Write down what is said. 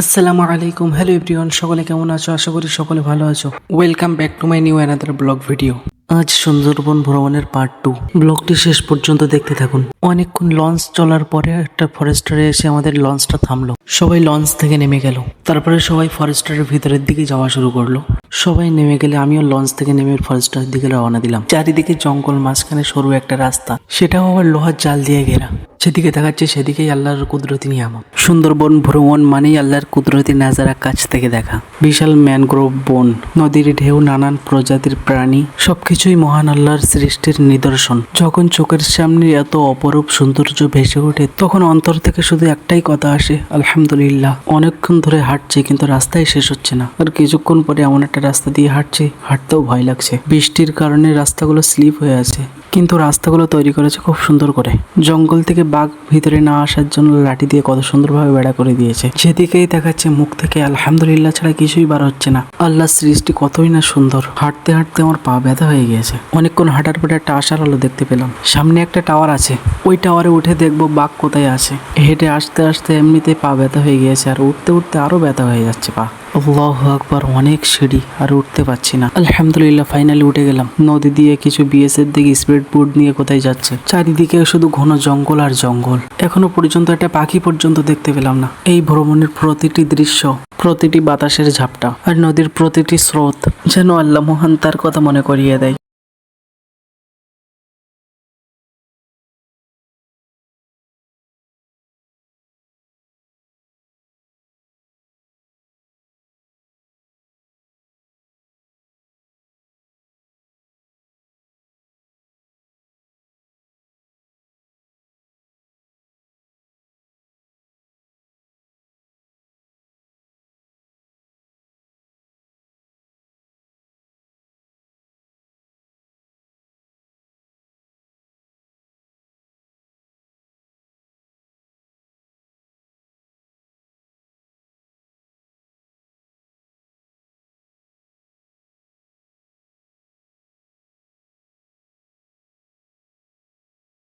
আসসালামু আলাইকুম, hello everyone, সকলে কেমন আছো? আশা করি সকলে ভালো আছো। Welcome back to my new another blog video. আজ সুন্দরবন ভ্রমণের পার্ট 2। ব্লগটি শেষ পর্যন্ত দেখতে থাকুন। অনেকক্ষণ লঞ্চ চলার পরে একটা ফরেস্টারে এসে আমাদের লঞ্চটা থামলো। সবাই লঞ্চ থেকে নেমে গেল। তারপরে সবাই ফরেস্টারের ভিতরের দিকে যাওয়া শুরু করলো। সবাই নেমে গেলে আমিও লঞ্চ থেকে নেমে ফরেস্টারের দিকে রওনা দিলাম। চারিদিকে জঙ্গল, মাঝখানে সরু একটা রাস্তা, সেটাও আবার লোহার জাল দিয়ে ঘেরা। যেদিকে দেখাচ্ছে সেদিকেই আল্লাহর কুদরতি নিয়ামত। সুন্দরবন ভ্রমণ মানেই আল্লাহর কুদরতি নাজারা কাছ থেকে দেখা। বিশাল ম্যানগ্রোভ বন, নদীর ঢেউ, নানান প্রজাতির প্রাণী, সবকিছুই মহান আল্লাহর সৃষ্টির নিদর্শন। যখন চোখের সামনে এত অপরূপ সৌন্দর্য ভেসে ওঠে, তখন অন্তর থেকে শুধু একটাই কথা আসে, আলহামদুলিল্লাহ। অনেকক্ষণ ধরে হাঁটছি কিন্তু রাস্তায় শেষ হচ্ছে না। আর কিছুক্ষণ পরে এমন একটা রাস্তা দিয়ে হাঁটছি, হাঁটতেও ভয় লাগছে। বৃষ্টির কারণে রাস্তাগুলো স্লিপ হয়ে আছে, কিন্তু রাস্তাগুলো তৈরি করেছে খুব সুন্দর করে। জঙ্গল থেকে বাঘ ভিতরে না আসার জন্য লাঠি দিয়ে কত সুন্দরভাবে বেড়া করে দিয়েছে। যেদিকেই দেখাচ্ছে মুখ থেকে আলহামদুলিল্লাহ ছাড়া কিছুই বার হচ্ছে না। আল্লাহর সৃষ্টি কতই না সুন্দর। হাঁটতে হাঁটতে আমার পা ব্যথা হয়ে গিয়েছে। অনেকক্ষণ হাঁটার পরে একটা আশার আলো দেখতে পেলাম। সামনে একটা টাওয়ার আছে, ওই টাওয়ারে উঠে দেখবো বাঘ কোথায় আছে। হেঁটে আসতে আসতে এমনিতে পা ব্যথা হয়ে গিয়েছে, আর উঠতে উঠতে আরো ব্যথা হয়ে যাচ্ছে পা। আল্লাহু আকবার, অনেক সিঁড়ি, আর উঠতে পারছি না। আলহামদুলিল্লাহ ফাইনালি উঠে গেলাম। নদী দিয়ে কিছু বিএসএফ দিকে স্পিড বোট নিয়ে কোথায় যাচ্ছে। চারিদিকে শুধু ঘন জঙ্গল আর জঙ্গল। এখনো পর্যন্ত একটা পাখি পর্যন্ত দেখতে পেলাম না। এই ভ্রমণের প্রতিটি দৃশ্য, প্রতিটি বাতাসের ঝাপটা আর নদীর প্রতিটি স্রোত যেন আল্লাহ মহান তার কথা মনে করিয়ে দেয়।